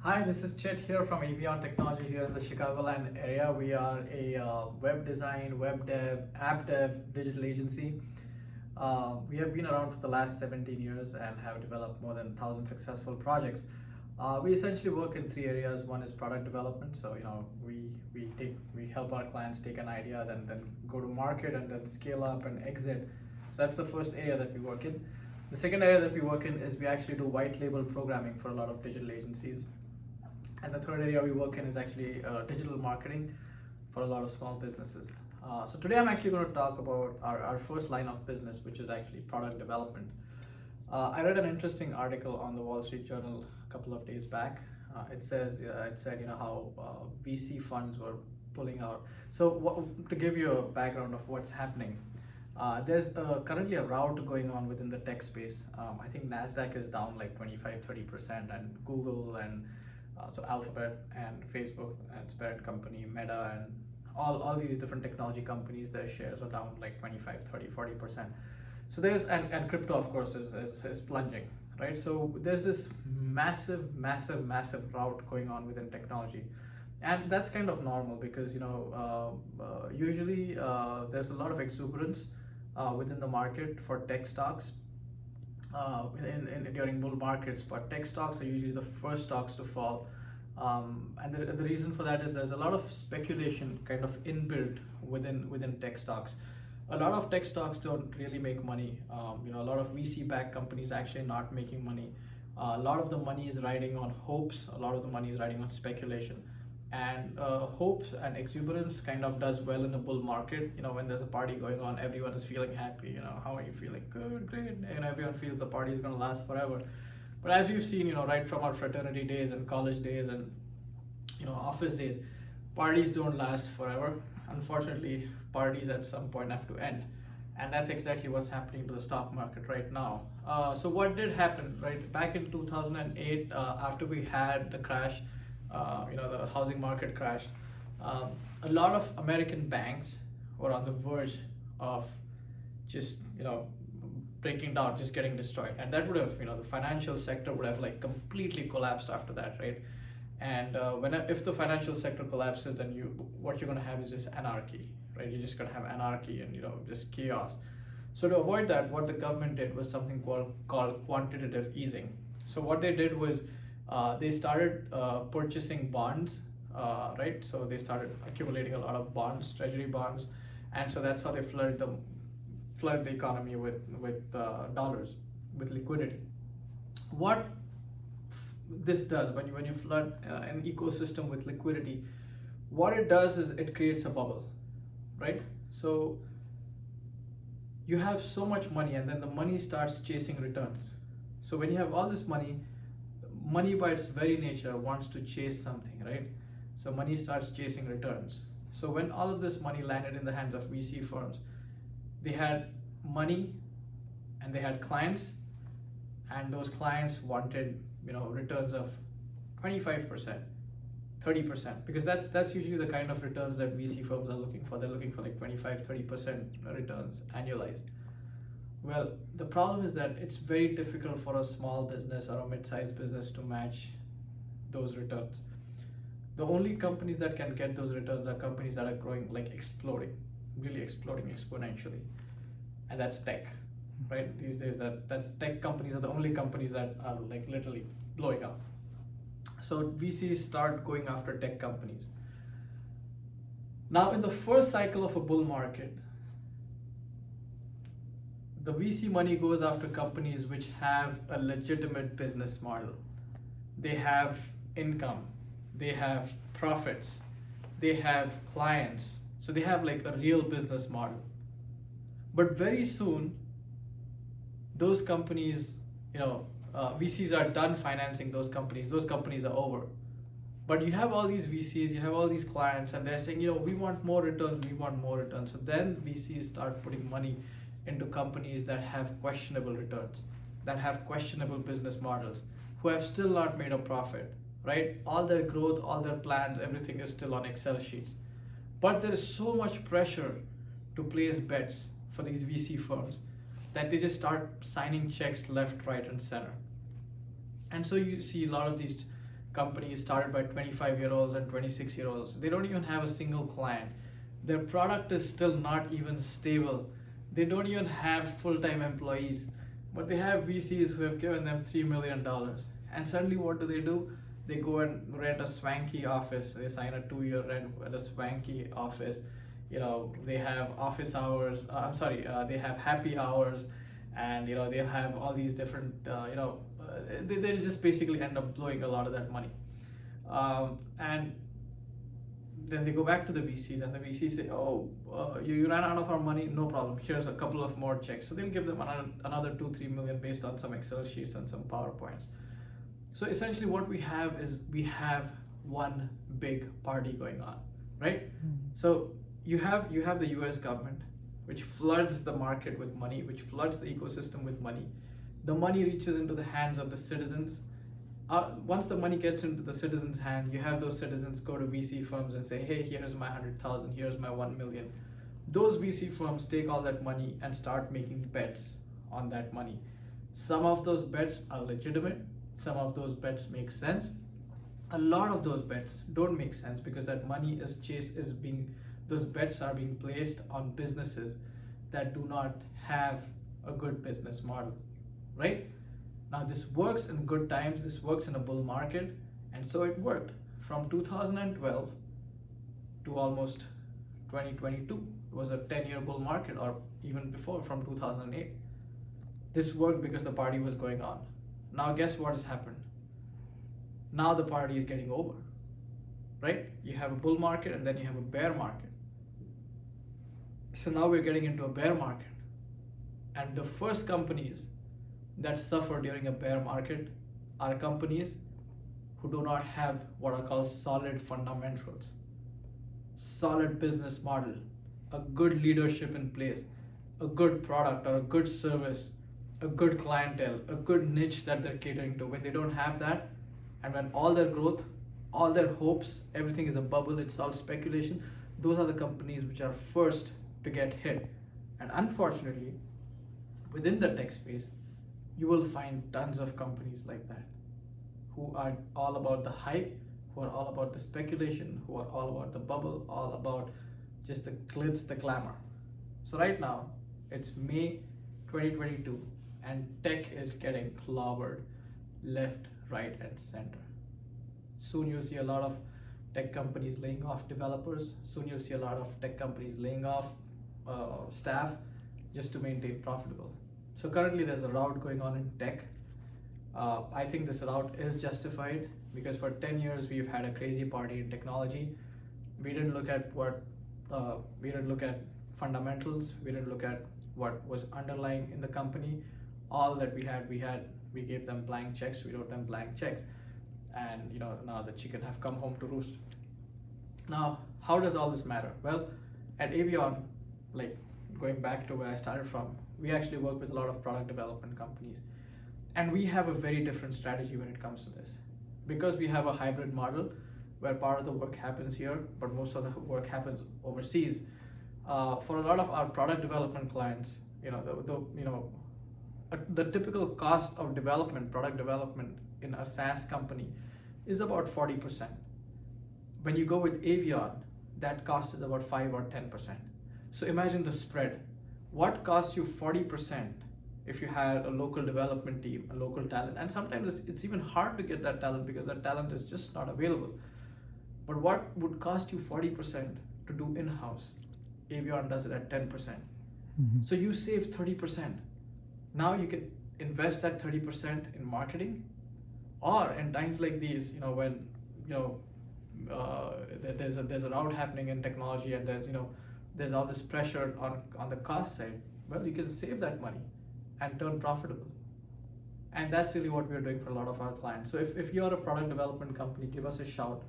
Hi, this is Chet here from Avion Technology here in the Chicagoland area. We are a web design, web dev, app dev, digital agency. We have been around for the last 17 years and have developed more than 1,000 successful projects. We essentially work in three areas. One is product development. So we help our clients take an idea, then go to market and then scale up and exit. So that's the first area that we work in. The second area that we work in is we actually do white label programming for a lot of digital agencies. And the third area we work in is actually digital marketing for a lot of small businesses. So today I'm actually going to talk about our first line of business, which is actually product development. I read an interesting article on the Wall Street Journal a couple of days back. It said how VC funds were pulling out. So to give you a background of what's happening, there's currently a rout going on within the tech space. I think Nasdaq is down like 25-30%, and Google and so Alphabet and Facebook and its parent company Meta and all these different technology companies, their shares are down like 25, 30, 40%. So there's and crypto of course is plunging, right? So there's this massive rout going on within technology, and that's kind of normal because usually there's a lot of exuberance within the market for tech stocks during bull markets, but tech stocks are usually the first stocks to fall. And the reason for that is there's a lot of speculation kind of inbuilt within tech stocks. A lot of tech stocks don't really make money. A lot of VC-backed companies actually not making money. A lot of the money is riding on hopes. A lot of the money is riding on speculation. And hopes and exuberance kind of does well in a bull market. When there's a party going on, everyone is feeling happy. How are you feeling? Good, great. Everyone feels the party is going to last forever. But as we've seen, right from our fraternity days and college days and office days, parties don't last forever. Unfortunately, parties at some point have to end, and that's exactly what's happening to the stock market right now. So what did happen, right? Back in 2008, after we had the crash, the housing market crash, a lot of American banks were on the verge of just breaking down, just getting destroyed, and that would have the financial sector would have like completely collapsed after that, right? And if the financial sector collapses, then what you're going to have is just anarchy, right? You're just going to have anarchy and just chaos. So to avoid that, what the government did was something called quantitative easing. So what they did was they started purchasing bonds, right? So they started accumulating a lot of bonds, treasury bonds, and so that's how they flooded the economy with dollars, with liquidity. What this does when you flood an ecosystem with liquidity, what it does is it creates a bubble, right? So you have so much money, and then the money starts chasing returns. So when you have all this money by its very nature wants to chase something, right? So money starts chasing returns. So when all of this money landed in the hands of VC firms, they had money and they had clients, and those clients wanted returns of 25%, 30%, because that's usually the kind of returns that VC firms are looking for. They're looking for like 25-30% returns annualized. Well, the problem is that it's very difficult for a small business or a mid-sized business to match those returns. The only companies that can get those returns are companies that are growing, like exploding, really exploding exponentially, and that's tech, right? These days, that's tech companies are the only companies that are like literally blowing up. So VCs start going after tech companies. Now, in the first cycle of a bull market, the VC money goes after companies which have a legitimate business model. They have income, they have profits, they have clients, so they have like a real business model. But very soon, those companies, VCs are done financing those companies. Those companies are over. But you have all these VCs, you have all these clients, and they're saying, we want more returns, we want more returns. So then VCs start putting money into companies that have questionable returns, that have questionable business models, who have still not made a profit, right? All their growth, all their plans, everything is still on Excel sheets. But there is so much pressure to place bets for these VC firms that they just start signing checks left, right, and center. And so you see a lot of these companies started by 25-year-olds and 26-year-olds. They don't even have a single client. Their product is still not even stable. They don't even have full-time employees, but they have VCs who have given them $3 million. And suddenly, what do? They go and rent a swanky office. They sign a 2-year rent at a swanky office. They have office hours. They have happy hours, and they'll have all these different. They'll just basically end up blowing a lot of that money, and then they go back to the VCs, and the VCs say, "Oh, you ran out of our money. No problem. Here's a couple of more checks." So they'll give them another 2-3 million based on some Excel sheets and some PowerPoints. So essentially, what we have is we have one big party going on, right? So you have the U.S. government, which floods the market with money, which floods the ecosystem with money. The money reaches into the hands of the citizens. Once the money gets into the citizens' hand, you have those citizens go to VC firms and say, "Hey, here's my 100,000. Here's my 1 million." Those VC firms take all that money and start making bets on that money. Some of those bets are legitimate. Some of those bets make sense. A lot of those bets don't make sense because that money those bets are being placed on businesses that do not have a good business model, right? Now, this works in good times, this works in a bull market, and so it worked from 2012 to almost 2022. It was a 10-year bull market, or even before, from 2008. This worked because the party was going on. Now, guess what has happened? Now the party is getting over, right? You have a bull market and then you have a bear market. So now we're getting into a bear market. And the first companies that suffer during a bear market are companies who do not have what are called solid fundamentals, solid business model, a good leadership in place, a good product or a good service, a good clientele, a good niche that they're catering to. When they don't have that, and when all their growth, all their hopes, everything is a bubble, it's all speculation, those are the companies which are first to get hit. And unfortunately, within the tech space, you will find tons of companies like that who are all about the hype, who are all about the speculation, who are all about the bubble, all about just the glitz, the glamour. So right now, it's May 2022, and tech is getting clobbered left, right, and center. Soon you'll see a lot of tech companies laying off developers. Soon you'll see a lot of tech companies laying off staff just to maintain profitable. So currently there's a rout going on in tech. I think this rout is justified because for 10 years we've had a crazy party in technology. We didn't look at fundamentals. We didn't look at what was underlying in the company. All that we gave them blank checks. We wrote them blank checks, and now the chicken have come home to roost. Now, how does all this matter? Well, at Avion, like going back to where I started from, we actually work with a lot of product development companies, and we have a very different strategy when it comes to this, because we have a hybrid model where part of the work happens here, but most of the work happens overseas. For a lot of our product development clients, the typical cost of product development in a SaaS company is about 40%. When you go with Avion, that cost is about 5 or 10%. So imagine the spread. What costs you 40% if you had a local development team, a local talent? And sometimes it's even hard to get that talent because that talent is just not available. But what would cost you 40% to do in-house? Avion does it at 10%. Mm-hmm. So you save 30%. Now you can invest that 30% in marketing, or in times like these, when there's a rout happening in technology, and there's all this pressure on the cost side. Well, you can save that money and turn profitable. And that's really what we're doing for a lot of our clients. So if you're a product development company, give us a shout.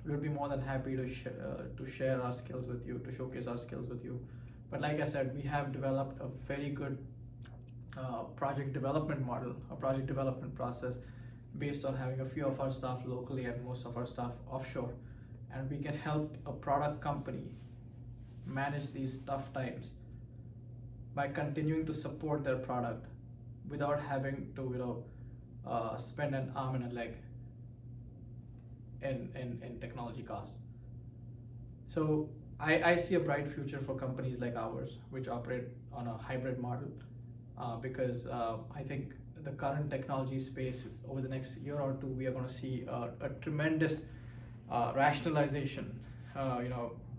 We'll be more than happy to share our skills with you, to showcase our skills with you. But like I said, we have developed a very good project development model, a project development process based on having a few of our staff locally and most of our staff offshore. And we can help a product company manage these tough times by continuing to support their product without having to spend an arm and a leg. in technology costs. So I see a bright future for companies like ours, which operate on a hybrid model, because I think the current technology space over the next year or two, we are going to see a tremendous rationalization.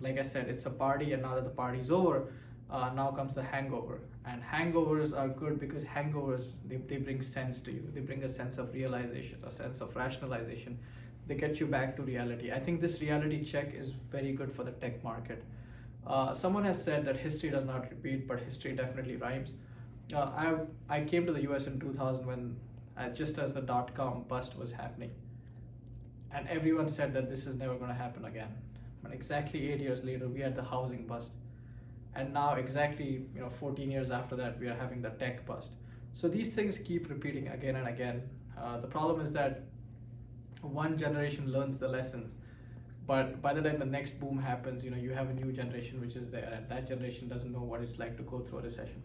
Like I said, it's a party, and now that the party's over, now comes the hangover. And hangovers are good because hangovers, they bring sense to you. They bring a sense of realization, a sense of rationalization. They get you back to reality. I think this reality check is very good for the tech market. Someone has said that history does not repeat, but history definitely rhymes. I came to the US in 2000 when just as the dot-com bust was happening, and everyone said that this is never going to happen again. But exactly 8 years later, we had the housing bust, and now exactly 14 years after that, we are having the tech bust. So these things keep repeating again and again. The problem is that one generation learns the lessons, but by the time the next boom happens, you have a new generation which is there, and that generation doesn't know what it's like to go through a recession.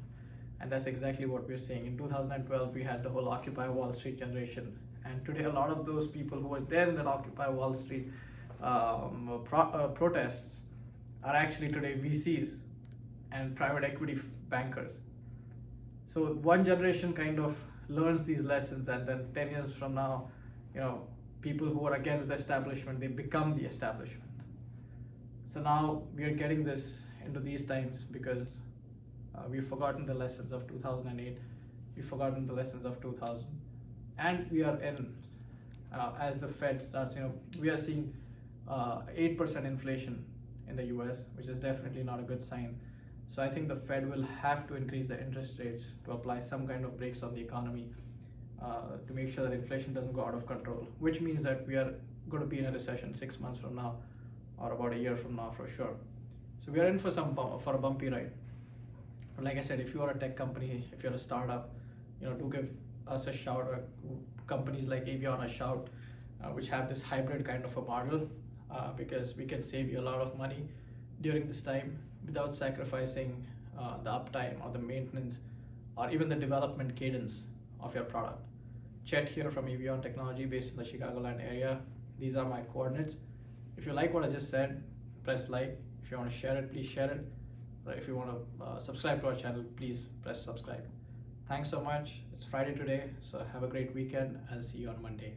And that's exactly what we're seeing. In 2012, we had the whole Occupy Wall Street generation, and today a lot of those people who were there in that Occupy Wall Street protests are actually today VCs and private equity bankers. So one generation kind of learns these lessons, and then 10 years from now, people who are against the establishment, they become the establishment. So now we are getting this into these times because we've forgotten the lessons of 2008, we've forgotten the lessons of 2000, and we are in, as the Fed starts, we are seeing 8% inflation in the US, which is definitely not a good sign. So I think the Fed will have to increase the interest rates to apply some kind of brakes on the economy, to make sure that inflation doesn't go out of control, which means that we are going to be in a recession 6 months from now, or about a year from now for sure. So we are in for a bumpy ride. But like I said, if you are a tech company, if you're a startup, do give us a shout, or companies like Avion a shout, which have this hybrid kind of a model, because we can save you a lot of money during this time without sacrificing the uptime or the maintenance or even the development cadence of your product. Chet here from Avion Technology, based in the Chicagoland area. These are my coordinates. If you like what I just said, press like. If you want to share it, please share it. Or if you want to subscribe to our channel, please press subscribe. Thanks so much. It's Friday today, so have a great weekend. I'll see you on Monday.